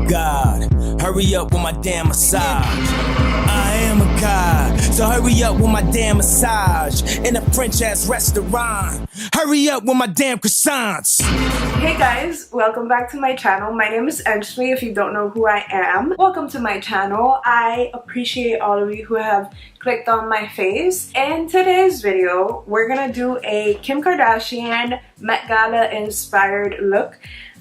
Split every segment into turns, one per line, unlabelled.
God, hurry up with my damn massage. I am a god, so hurry up with my damn massage. In a French ass restaurant, hurry up with my damn croissants.
Hey guys, welcome back to my channel. My name is Enshlie, if you don't know who I am. Welcome to my channel. I appreciate all of you who have clicked on my face. In today's video, we're gonna do a Kim Kardashian Met Gala inspired look.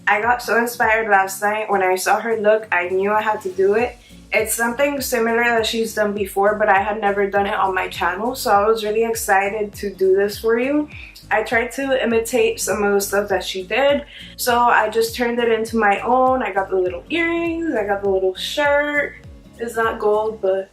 I got so inspired last night when I saw her look. I knew I had to do it. It's something similar that she's done before, but I had never done it on my channel, so I was really excited to do this for you. I tried to imitate some of the stuff that she did, so I just turned it into my own. I got the little earrings, I got the little shirt. It's not gold, but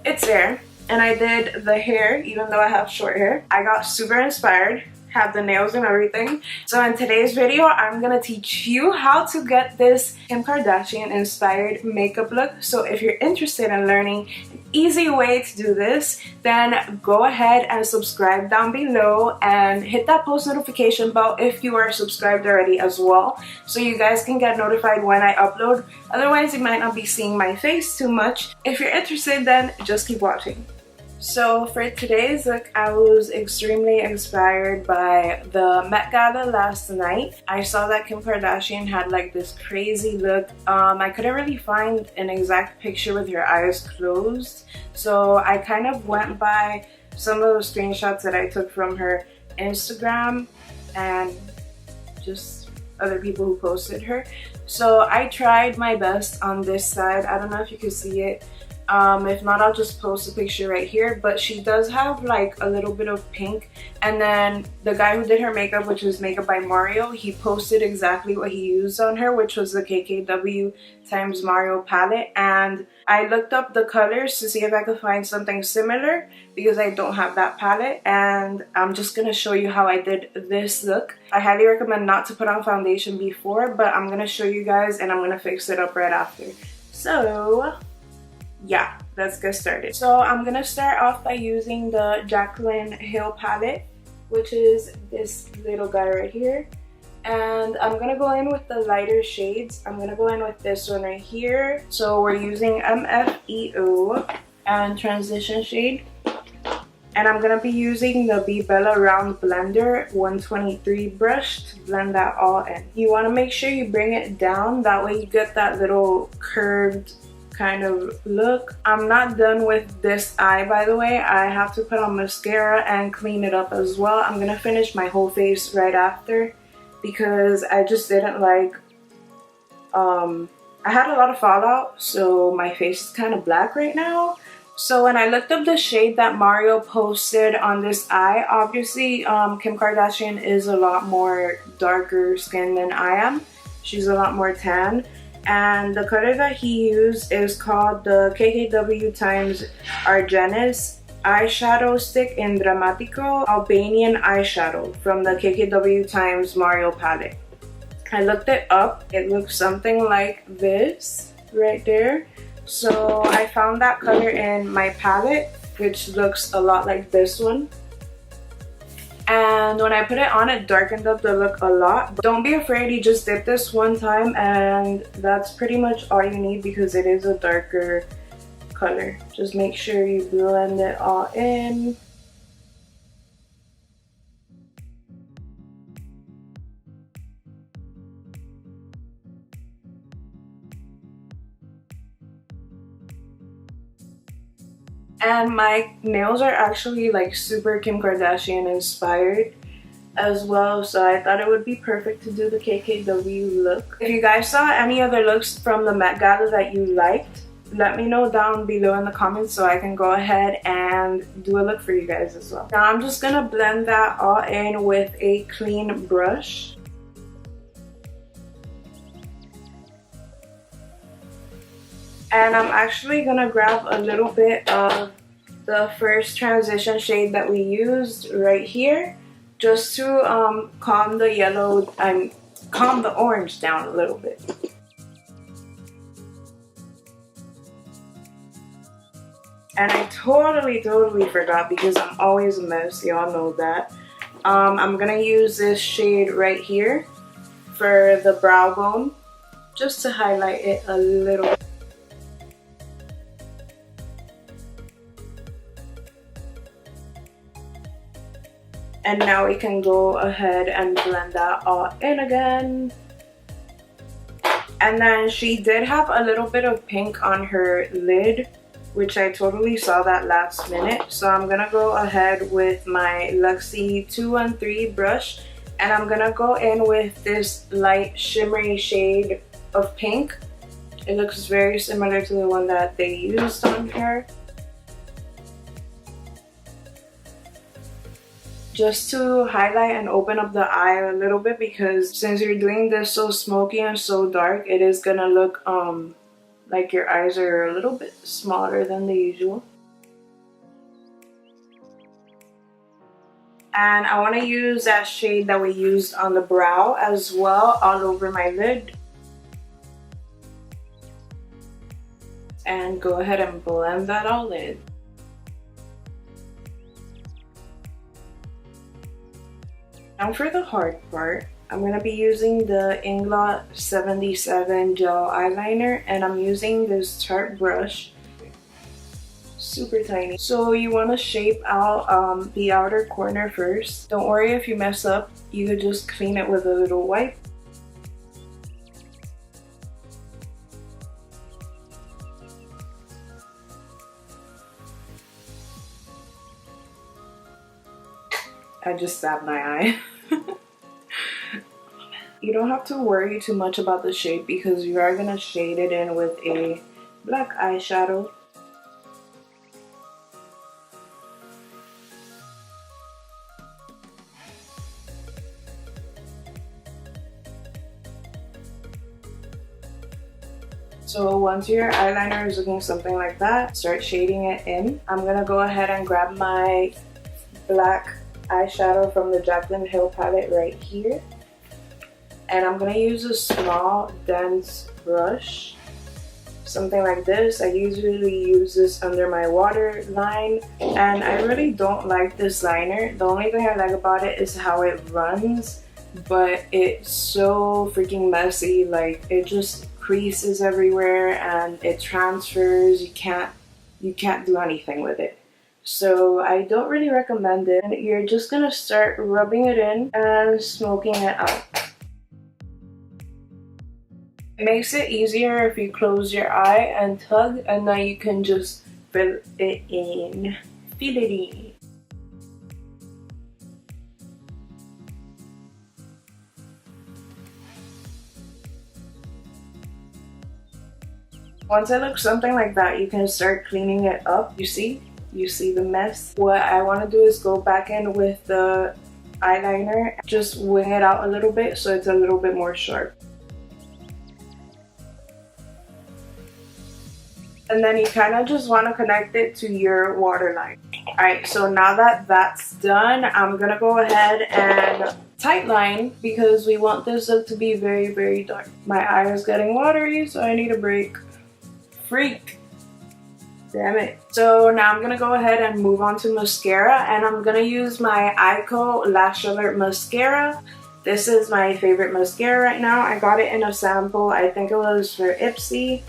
it's there. And I did the hair, even though I have short hair. I got super inspired. Have the nails and everything. So in today's video, I'm gonna teach you how to get this Kim Kardashian inspired makeup look. So if you're interested in learning an easy way to do this, then go ahead and subscribe down below and hit that post notification bell if you are subscribed already as well, so you guys can get notified when I upload. Otherwise, you might not be seeing my face too much. If you're interested, then just keep watching. So for today's look, I was extremely inspired by the Met Gala last night. I saw that Kim Kardashian had like this crazy look. I couldn't really find an exact picture with her eyes closed, so I kind of went by some of the screenshots that I took from her Instagram and just other people who posted her. So I tried my best on this side. I don't know if you can see it. If not, I'll just post a picture right here, but she does have like a little bit of pink. And then the guy who did her makeup, which was Makeup by Mario, he posted exactly what he used on her, which was the KKW times Mario palette. And I looked up the colors to see if I could find something similar because I don't have that palette, and I'm just gonna show you how I did this look. I highly recommend not to put on foundation before, but I'm gonna show you guys and I'm gonna fix it up right after. So yeah, let's get started. So I'm gonna start off by using the Jaclyn Hill palette, which is this little guy right here. And I'm gonna go in with the lighter shades. I'm gonna go in with this one right here. So we're using MFEO and transition shade. And I'm gonna be using the Be Bella Round Blender 123 brush to blend that all in. You wanna make sure you bring it down, that way you get that little curved kind of look. I'm not done with this eye, by the way. I have to put on mascara and clean it up as well. I'm gonna finish my whole face right after because I just didn't like I had a lot of fallout, so my face is kind of black right now. So when I looked up the shade that Mario posted on this eye, obviously Kim Kardashian is a lot more darker skin than I am. She's a lot more tan. And the color that he used is called the KKW times Argenis eyeshadow stick in Dramatico Albanian eyeshadow from the KKW times Mario palette. I looked it up. It looks something like this right there. So I found that color in my palette, which looks a lot like this one. And when I put it on, it darkened up the look a lot. But don't be afraid, you just dip this one time and that's pretty much all you need because it is a darker color. Just make sure you blend it all in. And my nails are actually like super Kim Kardashian inspired as well, so I thought it would be perfect to do the KKW look. If you guys saw any other looks from the Met Gala that you liked, let me know down below in the comments so I can go ahead and do a look for you guys as well. Now I'm just gonna blend that all in with a clean brush. And I'm actually gonna grab a little bit of the first transition shade that we used right here, just to calm the yellow and calm the orange down a little bit. And I totally forgot because I'm always a mess. Y'all know that. I'm gonna use this shade right here for the brow bone, just to highlight it a little. And now we can go ahead and blend that all in again. And then she did have a little bit of pink on her lid, which I totally saw that last minute. So I'm gonna go ahead with my Luxie 213 brush, and I'm gonna go in with this light shimmery shade of pink. It looks very similar to the one that they used on her. Just to highlight and open up the eye a little bit, because since you're doing this so smoky and so dark, it is gonna look like your eyes are a little bit smaller than the usual. And I want to use that shade that we used on the brow as well all over my lid. And go ahead and blend that all in. Now for the hard part, I'm going to be using the Inglot 77 gel eyeliner, and I'm using this Tarte brush, super tiny. So you want to shape out the outer corner first. Don't worry if you mess up, you could just clean it with a little wipe. I just stabbed my eye. You don't have to worry too much about the shade because you are going to shade it in with a black eyeshadow. So once your eyeliner is looking something like that, start shading it in. I'm going to go ahead and grab my black eyeshadow from the Jaclyn Hill palette right here. And I'm going to use a small, dense brush. Something like this. I usually use this under my waterline. And I really don't like this liner. The only thing I like about it is how it runs. But it's so freaking messy. Like, it just creases everywhere and it transfers. You can't do anything with it. So I don't really recommend it. And you're just going to start rubbing it in and smoking it out. It makes it easier if you close your eye and tug, and then you can just fill it in. Fill it in. Once it looks something like that, you can start cleaning it up. You see the mess? What I want to do is go back in with the eyeliner, just wing it out a little bit so it's a little bit more sharp. And then you kind of just want to connect it to your waterline. Alright, so now that that's done, I'm going to go ahead and tightline because we want this look to be very, very dark. My eye is getting watery, so I need a break. Freak. Damn it. So now I'm going to go ahead and move on to mascara, and I'm going to use my Eyeko Lash Alert Mascara. This is my favorite mascara right now. I got it in a sample. I think it was for Ipsy.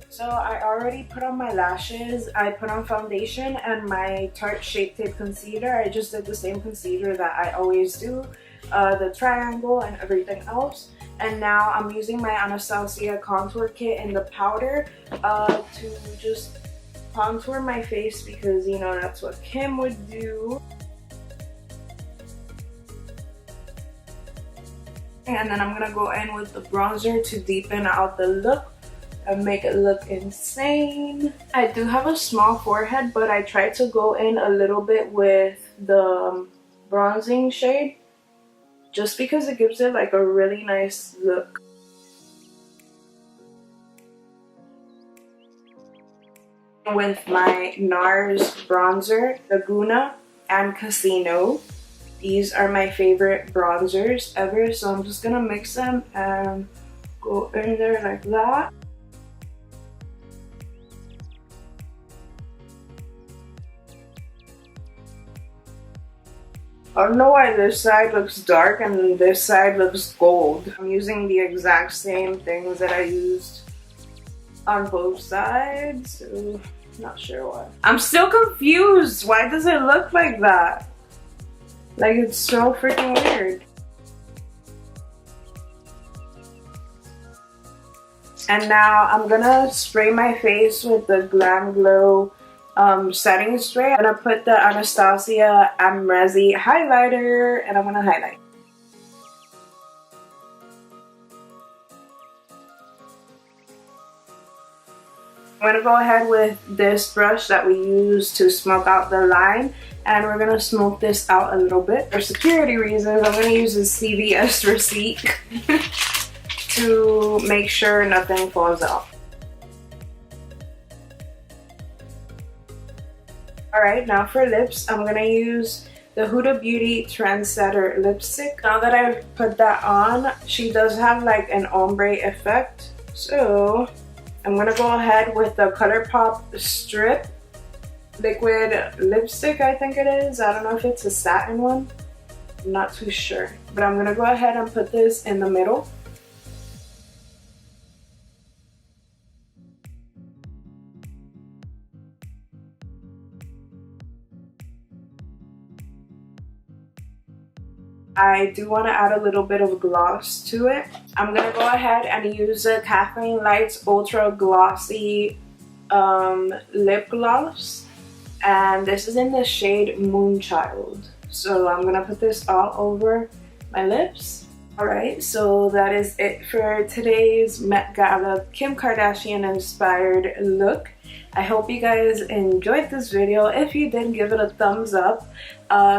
So I already put on my lashes, I put on foundation and my Tarte Shape Tape Concealer. I just did the same concealer that I always do, the triangle and everything else. And now I'm using my Anastasia contour kit in the powder to just contour my face because, you know, that's what Kim would do. And then I'm gonna go in with the bronzer to deepen out the look and make it look insane. I do have a small forehead, but I tried to go in a little bit with the bronzing shade just because it gives it like a really nice look. With my NARS bronzer, Laguna and Casino. These are my favorite bronzers ever, so I'm just gonna mix them and go in there like that. I don't know why this side looks dark and this side looks gold. I'm using the exact same things that I used on both sides, so not sure why. I'm still confused. Why does it look like that? Like, it's so freaking weird. And now I'm gonna spray my face with the Glam Glow setting spray. I'm gonna put the Anastasia Amrezy highlighter and I'm gonna highlight. I'm gonna go ahead with this brush that we use to smoke out the line, and we're gonna smoke this out a little bit. For security reasons, I'm gonna use a CVS receipt to make sure nothing falls out. Alright, now for lips, I'm gonna use the Huda Beauty Trendsetter lipstick. Now that I've put that on, she does have like an ombre effect, so I'm gonna go ahead with the ColourPop Strip liquid lipstick, I think it is. I don't know if it's a satin one. I'm not too sure. But I'm gonna go ahead and put this in the middle. I do want to add a little bit of gloss to it. I'm going to go ahead and use the Kathleen Lights Ultra Glossy lip gloss. And this is in the shade Moonchild. So I'm going to put this all over my lips. Alright, so that is it for today's Met Gala Kim Kardashian inspired look. I hope you guys enjoyed this video. If you did, give it a thumbs up.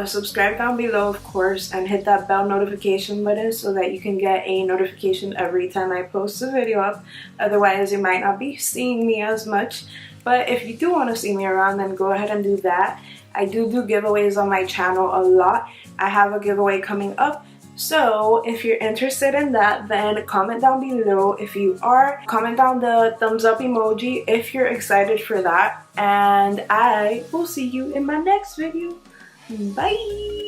Subscribe down below, of course, and hit that bell notification button so that you can get a notification every time I post a video up. Otherwise, you might not be seeing me as much. But if you do want to see me around, then go ahead and do that. I do giveaways on my channel a lot. I have a giveaway coming up. So if you're interested in that, then comment down below. If you are, comment down the thumbs up emoji if you're excited for that. And I will see you in my next video. Bye!